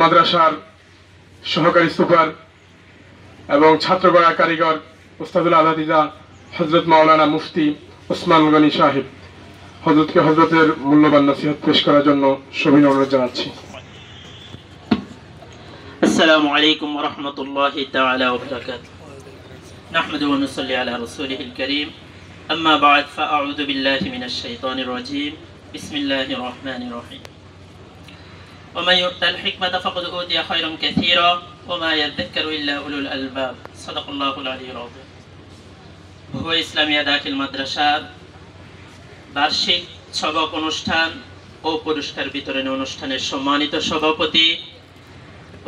মাদ্রাসার সহকারী সুপার এবং ছাত্রগড়া কারিগর উস্তাদুল আলাদিজা হযরত মাওলানা মুফতি ওসমান গনি সাহেব হযরতের মূল্যবান নসিহত পেশ করার জন্য সবিনয় অনুরোধ জানাচ্ছি। আসসালামু আলাইকুম ওয়া রাহমাতুল্লাহি তাআলা ওয়া বারাকাতুহু। নাহমাদু ওয়া নুসাল্লি আলা রাসূলিহিল কারীম। আম্মা বা'দ ফাআউযু বিল্লাহি মিনাশ শাইতানির রাজীম। বিসমিল্লাহির রাহমানির রাহিম। ওয়া মান ইউতাল হিকমাতা ফাকাদ উতিয়া খায়রান কাসীরা ওয়া মা ইয়াযাক্কারু ইল্লা উলুল আলবাব। সাদাকাল্লাহুল আলিয়্যুল আযীম। বহু ইসলামিয়া দাখিল মাদ্রাসার বার্ষিক সবক অনুষ্ঠান ও পুরস্কার বিতরণী অনুষ্ঠানের সম্মানিত সভাপতি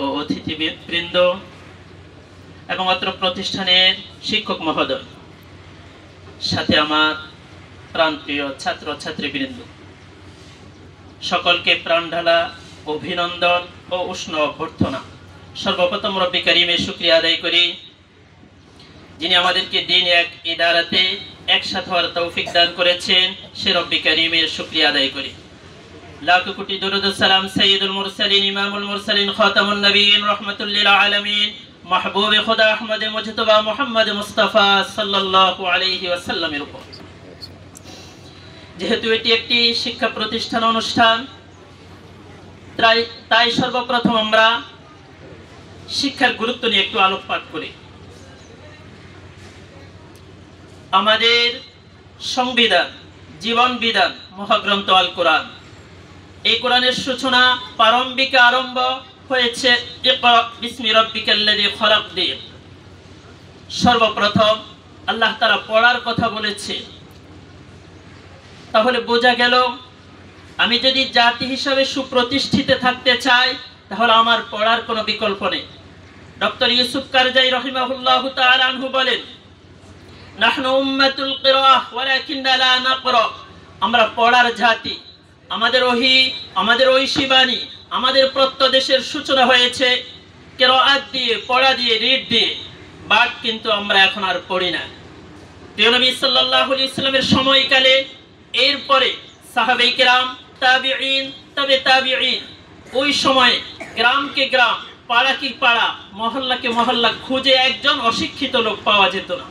ও অতিথিবৃন্দ এবং অত্র প্রতিষ্ঠানের শিক্ষক মহোদয়, সাথে আমার প্রাণপ্রিয় ছাত্র ছাত্রীবৃন্দ, সকলকে প্রাণঢালা অভিনন্দন ও উষ্ণ অভ্যর্থনা। সর্বপ্রথম রব্বি কারীমের শুকরিয়া আদায় করি, যিনি আমাদেরকে দিন এক ইদারাতে একসাথে হওয়ার তৌফিক দান করেছেন, সে রব্বি কারীমের শুকরিয়া আদায় করি। লাখ কোটি দরুদ ও সালাম সাইয়্যিদুল মুরসালিন ইমামুল মুরসালিন খাতামুন নবিয়্যিন রাহমাতুল লিল আলামিন মাহবুবে খোদা আহমদে মুজতবা মুহাম্মদ মুস্তাফা সাল্লাল্লাহু আলাইহি ওয়াসাল্লামের উপর। যেহেতু এটি একটি শিক্ষা প্রতিষ্ঠান অনুষ্ঠান, তাই সর্বপ্রথম আমরা শিক্ষার গুরুত্ব নিয়ে একটু আলোকপাত করি। আমাদের সংবিধান, জীবন বিধান, মহাগ্রন্থ আল কোরআন, এই কোরআনের সূচনা প্রারম্ভিক আরম্ভ হয়েছে ইকরা বিসমি রাব্বিকাল্লাযী খলাক দিয়ে। সর্বপ্রথম আল্লাহ তাআলা পড়ার কথা বলেছে। তাহলে বোঝা গেল, আমি যদি জাতি হিসাবে সুপ্রতিষ্ঠিত থাকতে চাই তাহলে আমার পড়ার কোনো বিকল্প নেই। ডক্টর ইউসুফ কারজাই রাহিমাহুল্লাহু তাআলা আনহু বলেন, নাহনু উম্মাতুল কিরাআহ ওয়ালাকিন্না লা নাকরা। আমরা পড়ার জাতি। আমাদের ঐশী বাণী, আমাদের প্রত্যদেশের সূচনা হয়েছে কিরাআত দিয়ে, পড়া দিয়ে, রিড দিয়ে, বাট কিন্তু আমরা এখন আর পড়ি না। প্রিয় নবী সাল্লাল্লাহু আলাইহি ওয়াসাল্লামের সময়কালে এরপরে সাহাবায়ে কেরাম, তাবিঈন, তবে তাবিঈন, ওই সময়ে গ্রামকে গ্রাম, পাড়াকে পাড়া, মহল্লাকে মহল্লা খুঁজে একজন অশিক্ষিত লোক পাওয়া যেত না।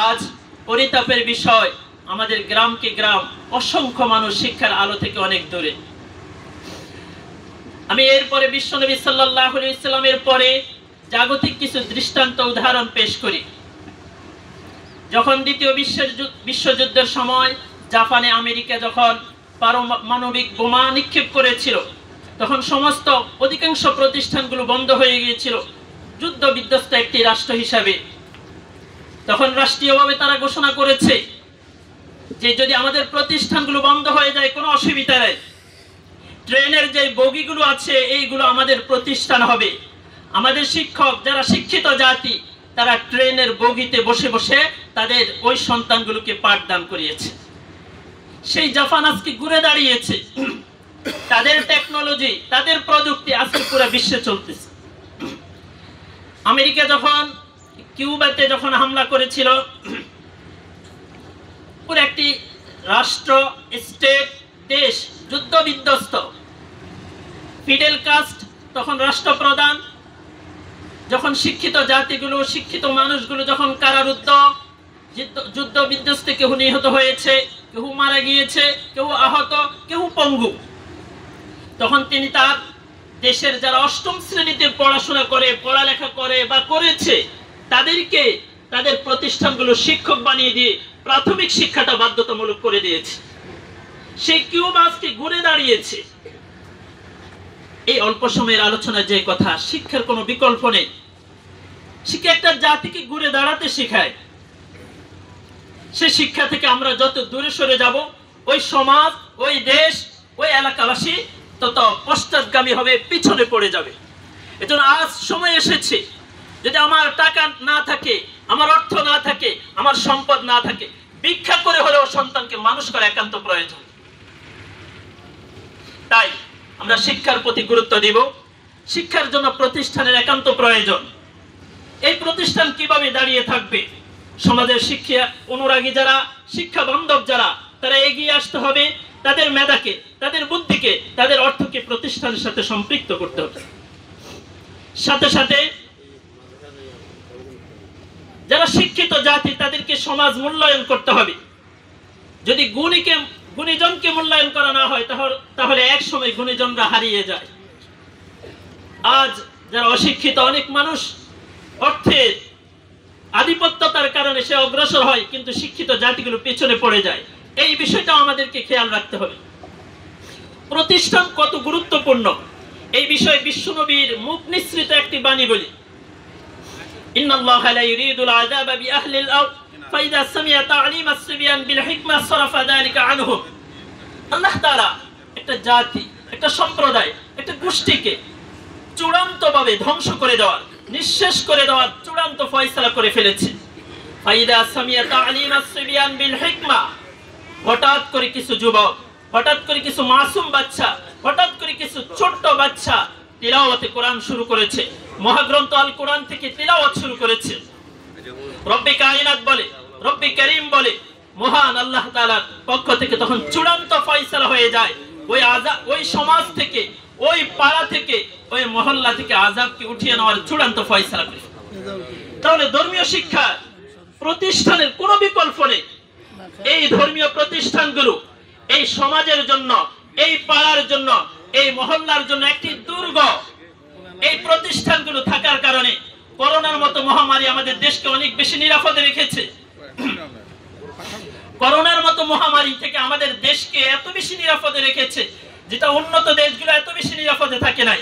আজ পরিতাপের বিষয়, আমাদের গ্রামকে গ্রাম, অসংখ্য মানুষ শিক্ষার আলো থেকে অনেক দূরে। আমি এরপরে বিশ্বনবী সাল্লাল্লাহু আলাইহি ওয়াসাল্লামের পরে জাগতিক কিছু দৃষ্টান্ত উদাহরণ পেশ করি। যখন দ্বিতীয় বিশ্বযুদ্ধের সময় জাপানে আমেরিকা যখন পারমাণবিক বোমা নিক্ষেপ করেছিল, তখন সমস্ত অধিকাংশ প্রতিষ্ঠানগুলো বন্ধ হয়ে গিয়েছিল যুদ্ধ বিধ্বস্ত একটি রাষ্ট্র হিসাবে। তখন রাষ্ট্রীয়ভাবে তারা ঘোষণা করেছে যে যদি আমাদের প্রতিষ্ঠানগুলো বন্ধ হয়ে যায় কোনো অসুবিধা নেই, ট্রেনের যে বগিগুলো আছে এইগুলো আমাদের প্রতিষ্ঠান হবে। আমাদের শিক্ষক যারা শিক্ষিত জাতি, তারা ট্রেনের বগিতে বসে বসে তাদের ওই সন্তানগুলোকে পাঠদান করিয়েছে। সেই জাপান আজকে ঘুরে দাঁড়িয়েছে, তাদের টেকনোলজি, তাদের প্রযুক্তি আজকে পুরো বিশ্বে চলতেছে। আমেরিকা যখন কিউবাতে যখন হামলা করেছিল, পুরো একটি রাষ্ট্র, স্টেট, দেশ যুদ্ধ বিধ্বস্ত। ফিডেল কাস্ট তখন রাষ্ট্রপ্রধান, যখন শিক্ষিত জাতিগুলো, শিক্ষিত মানুষগুলো যখন কারারুদ্ধ, যুদ্ধ বিধ্বস্তে কেউ নিহত হয়েছে, কেউ মারা গিয়েছে, কেউ আহত, কেউ পঙ্গু, তখন তিনি তার দেশের যারা অষ্টম শ্রেণীতে পড়াশোনা করে, পড়ালেখা করে বা করেছে, তাদেরকে তাদের প্রতিষ্ঠানগুলো শিক্ষক বানিয়ে দিয়ে প্রাথমিক শিক্ষাটা বাধ্যতামূলক করে দিয়েছে। সেই কিউবা আজকে ঘুরে দাঁড়িয়েছে। এই অল্প সময়ের আলোচনা যে কথা, শিক্ষার কোনো বিকল্প নেই। শিক্ষা একটা জাতিকে ঘুরে দাঁড়াতে শেখায়। সে শিক্ষা থেকে আমরা যত দূরে সরে যাব, ওই সমাজ, ওই দেশ, ওই এলাকাবাসী তত পশ্চাৎগামী হবে, পিছনে পড়ে যাবে। এজন্য আজ সময় এসেছে, যদি আমার টাকা না থাকে, আমার অর্থ না থাকে, আমার সম্পদ না থাকে, ভিক্ষা করে হলেও সন্তানকে মানুষ করা একান্ত প্রয়োজন। তাই আমরা শিক্ষার প্রতি গুরুত্ব দিব। শিক্ষার জন্য প্রতিষ্ঠানের একান্ত প্রয়োজন। এই প্রতিষ্ঠান কিভাবে দাঁড়িয়ে থাকবে? সমাজের শিক্ষা অনুরাগী যারা, শিক্ষা বান্ধব যারা, তারা এগিয়ে আসতে হবে। তাদের মেধাকে, তাদের বুদ্ধিকে, তাদের অর্থকে প্রতিষ্ঠানের সাথে সম্পৃক্ত করতে হবে। সাথে সাথে যারা শিক্ষিত জাতি তাদেরকে সমাজ মূল্যায়ন করতে হবে। যদি গুণীজনকে মূল্যায়ন করা না হয় তাহলে এক সময় গুণীজনরা হারিয়ে যায়। আজ যারা অশিক্ষিত, অনেক মানুষ অর্থের আধিপত্যতার কারণে সে অগ্রসর হয়, কিন্তু শিক্ষিত জাতিগুলো পেছনে পড়ে যায়। এই বিষয়টা আমাদেরকে খেয়াল রাখতে হবে। প্রতিষ্ঠান কত গুরুত্বপূর্ণ এই বিষয়ে বিশ্বনবীর মুখ নিঃসৃত একটি বাণী বলি, ইন্নাল্লাহা লা ইউরিদুল আযাবা বিআহলিল আরদ ফাইযা সামিআ তা'লিম আস-সিবয়ান বিল হিকমা সারাফা যালিকা আনহুম। আল্লাহ তাআলা একটা জাতি, একটা সম্প্রদায়, একটা গোষ্ঠীকে চূড়ান্তভাবে ধ্বংস করে দেওয়ার, নিঃশেষ করে দেওয়ার চূড়ান্ত ফয়সালা করে ফেলেছে। ফাইযা সামিআ তা'লিম আস-সিবয়ান বিল হিকমা, হঠাৎ করে কিছু যুবক, হঠাৎ করে কিছু মাসুম বাচ্চা, হঠাৎ করে কিছু ছোট্ট বাচ্চা তিলাওয়াতে কোরআন শুরু করেছে, মহাগ্রন্থ আল কোরআন থেকে তিলাওয়াত শুরু করেছে। রব্বে কায়নাত বলে, রব্বে করিম বলে, মহান আল্লাহ তাআলার পক্ষ থেকে তখন চূড়ান্ত ফয়সালা হয়ে যায়। ওই সমাজ থেকে, ওই পাড়া থেকে, ওই মহল্লা থেকে আযাবকে উঠিয়ে নেওয়ার চূড়ান্ত ফয়সালা করে। তাহলে ধর্মীয় শিক্ষা প্রতিষ্ঠানের কোনো বিকল্প নেই। এই ধর্মীয় প্রতিষ্ঠানগুলো এই সমাজের জন্য, এই পাড়ার জন্য, এই মহল্লার জন্য একটি দুর্গ। এই প্রতিষ্ঠানগুলো থাকার কারণে করোনার মতো মহামারী আমাদের দেশকে অনেক বেশি নিরাপদে রেখেছে। করোনার মতো মহামারী থেকে আমাদের দেশকে এত বেশি নিরাপদে রেখেছে, যেটা উন্নত দেশগুলো এত বেশি নিরাপদে থাকে নাই।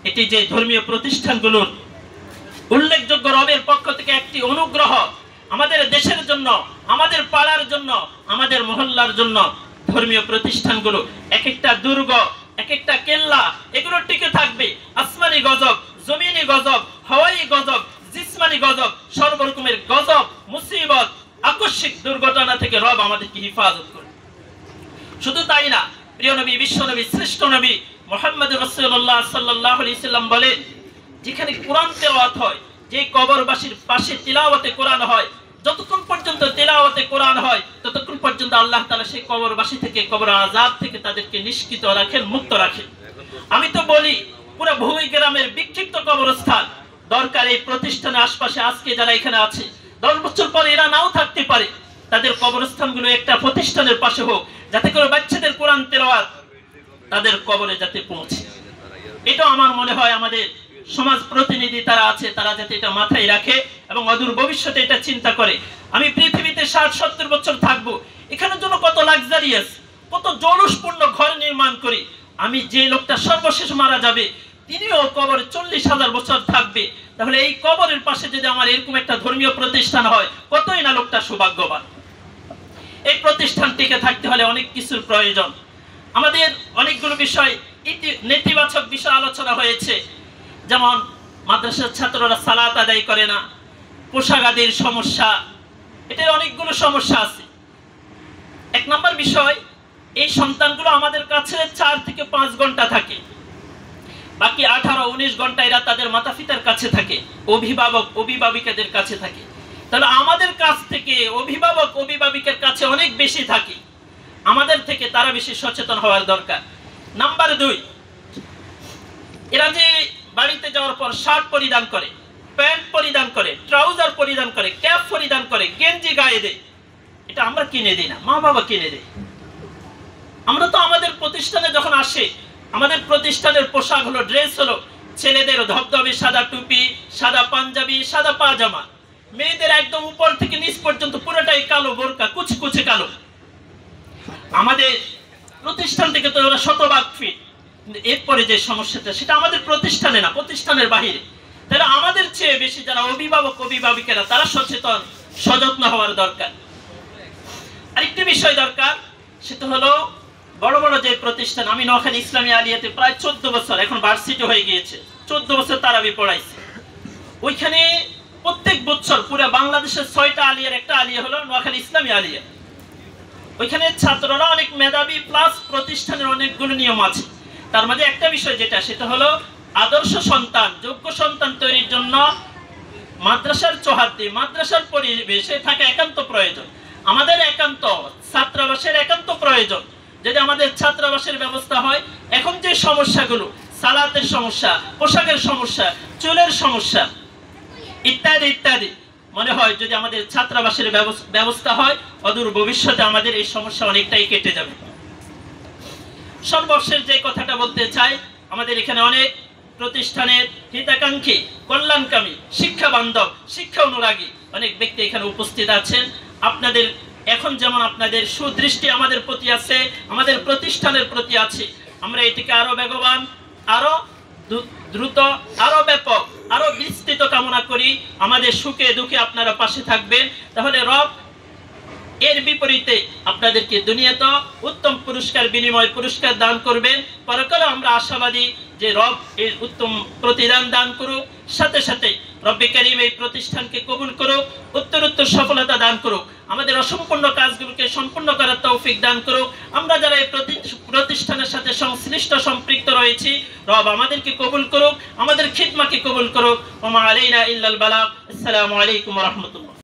এটি যে ধর্মীয় প্রতিষ্ঠানগুলোর উল্লেখযোগ্য রবের পক্ষ থেকে একটি অনুগ্রহ আমাদের দেশের জন্য, আমাদের পাড়ার জন্য, আমাদের মহল্লার জন্য। ধর্মীয় প্রতিষ্ঠানগুলো এক একটা দুর্গ, এক একটা কেল্লা, এগুলো টিকে থাকবে। আসমানি গজব, জমিনি গজব, হাওয়াই গজব, জিসমানি গজব, সর্বরকমের গজব, মুসিবত, আকস্মিক দুর্ঘটনা থেকে রব আমাদেরকে হিফাজত করে। শুধু তাই না, প্রিয় নবী, বিশ্ব নবী, শ্রেষ্ঠ নবী মুহাম্মদ রাসূলুল্লাহ সাল্লাল্লাহু আলাইহি সাল্লাম বলেন, যেখানে কোরআন তেলাওয়াত হয়, যে কবরবাসীর পাশে তিলাওয়াতে কোরআন হয়, যতক্ষণ পর্যন্ত তেলাওয়াতে কোরআন হয় ততক্ষণ পর্যন্ত আল্লাহ তাআলা সেই কবরবাসী থেকে, কবর আযাব থেকে তাদেরকে নিষ্কৃত রাখেন, মুক্ত রাখেন। আমি তো বলি, পুরো ভূমি গ্রামের বিক্ষিপ্ত কবরস্থান দরকার এই প্রতিষ্ঠানের আশপাশে। আজকে যারা এখানে আছে, 10 বছর পরে এরা নাও থাকতে পারে, তাদের কবরস্থানগুলো একটা প্রতিষ্ঠানের পাশে হোক, যাতে করে বাচ্চাদের কোরআন তেলাওয়াত তাদের কবরে যাতে পৌঁছে। এটা আমার মনে হয় আমাদের সমাজ প্রতিনিধি তারা আছে, তারা যাতে এটা মাথায় রাখে এবং অদূর ভবিষ্যতে এটা চিন্তা করে। আমি পৃথিবীতে 60-70 বছর থাকবো, এখানের জন্য কত লাক্সারিয়াস, কত জৌলুসপূর্ণ ঘর নির্মাণ করি। আমি যে লোকটা সর্বশেষ মারা যাবে, তিনিও কবরে 40,000 বছর থাকবে। তাহলে এই কবরের পাশে যদি আমার এরকম একটা ধর্মীয় প্রতিষ্ঠান হয়, কতই না লোকটা সৌভাগ্যবান। এই প্রতিষ্ঠান টিকে থাকতে হলে অনেক কিছুর প্রয়োজন। আমাদের অনেকগুলো বিষয়, নেতিবাচক বিষয় আলোচনা হয়েছে, যেমন মাদ্রাসার ছাত্ররা সালাত আদায় করে না, পোশাক আদির সমস্যা, এটার অনেকগুলো সমস্যা আছে। 1 নম্বর বিষয়, এই সন্তানগুলো আমাদের কাছে 4 থেকে 5 ঘন্টা থাকে, বাকি 18-19 ঘন্টা এরা তাদের মাতা পিতার কাছে থাকে, অভিভাবক অভিভাবিকাদের কাছে থাকে। তাহলে আমাদের কাছ থেকে অভিভাবক অভিভাবিকের কাছে অনেক বেশি থাকে, আমাদের থেকে তারা বেশি সচেতন হওয়ার দরকার। নাম্বার 2, এরা যে বাড়িতে যাওয়ার পর শার্ট পরিধান করে, প্যান্ট পরিধান করে, ট্রাউজার পরিধান করে, ক্যাপ পরিধান করে, গেঞ্জি গায়ে দেয়, এটা আমরা কিনে দিই না, মা বাবা কিনে দেয়। আমরা তো আমাদের প্রতিষ্ঠানে যখন আসে, আমাদের প্রতিষ্ঠানের পোশাক হলো, ড্রেস হলো ছেলেদের ধবধবে সাদা টুপি, সাদা পাঞ্জাবি, সাদা পাজামা, মেয়েদের একদম উপর থেকে নিচ পর্যন্ত পুরোটাই কালো বোরকা, কুচকুচে কালো। আমাদের প্রতিষ্ঠান থেকে তো ওরা শতভাগ ফিট। এরপরে যে সমস্যাটা, সেটা আমাদের প্রতিষ্ঠানে না, প্রতিষ্ঠানের বাহিরে। তাহলে আমাদের চেয়ে বেশি যারা অভিভাবক অভিভাবিকেরা, তারা সচেতন, সযত্ন হওয়ার দরকার। আরেকটি বিষয় দরকার, সেটা হলো বড় বড় যে প্রতিষ্ঠান, আমি নোয়াখালী ইসলামী আলিয়াতে প্রায় 14 বছর, এখন ভার্সিটি হয়ে গিয়েছে, 14 বছর তারাবি পড়াইছি। ওইখানে প্রত্যেক বছর পুরো বাংলাদেশের 6টা আলিয়ার একটা আলিয়া হলো নোয়াখালী ইসলামী আলিয়া। ওইখানে ছাত্ররা অনেক মেধাবী, প্লাস প্রতিষ্ঠানের অনেকগুলো নিয়ম আছে। তার মাঝে একটা বিষয় যেটা, সেটা হলো আদর্শ সন্তান, যোগ্য সন্তান তৈরির জন্য মাদ্রাসার চৌহাদ্দি, মাদ্রাসার পরিবেশে থাকা একান্ত প্রয়োজন। আমাদের একান্ত ছাত্রাবাসের একান্ত প্রয়োজন। যদি আমাদের ছাত্রাবাসের ব্যবস্থা হয়, এখন যে সমস্যাগুলো, সালাতের সমস্যা, পোশাকের সমস্যা, চুলের সমস্যা ইত্যাদি ইত্যাদি। মনে হয় যদি আমাদের ছাত্রাবাসের ব্যবস্থা হয়, অদূর ভবিষ্যতে আমাদের এই সমস্যা অনেকটাই কেটে যাবে। সর্বশেষ যে কথাটা বলতে চাই, আমাদের এখানে অনেক প্রতিষ্ঠানের হিতাকাঙ্ক্ষী, কল্যাণকামী, শিক্ষা বান্ধব, শিক্ষা অনুরাগী অনেক ব্যক্তি এখানে উপস্থিত আছেন। আপনাদের এখন যেমন আপনাদের সুদৃষ্টি আমাদের প্রতি আছে, আমাদের প্রতিষ্ঠানের প্রতি আছে, আমরা এটিকে আরো বেগবান, আরো দ্রুত, আরো ব্যাপক, আরো বিস্তৃত কামনা করি। আমাদের সুখে দুঃখে আপনারা পাশে থাকবেন, তাহলে রব এর বিপরীতে আপনাদেরকে দুনিয়াতে উত্তম পুরস্কার, বিনিময় পুরস্কার দান করবেন। পরকালে আমরা আশাবাদী যে রব এর উত্তম প্রতিদান দান করুক, সাথে সাথে রব্বে কারীম এই প্রতিষ্ঠানকে কবুল করুক, উত্তরোত্তর সফলতা দান করুক, আমাদের অসম্পূর্ণ কাজগুলোকে সম্পূর্ণ করার তৌফিক দান করুক। আমরা যারা এই প্রতিষ্ঠানের সাথে সংশ্লিষ্ট সম্পৃক্ত রয়েছি, রব আমাদেরকে কবুল করুক, আমাদের খিদমাকে কবুল করুক। ওয়া মা আলাইনা ইল্লাল বালাগ। আসসালামু আলাইকুম ওয়া রাহমাতুল্লাহ।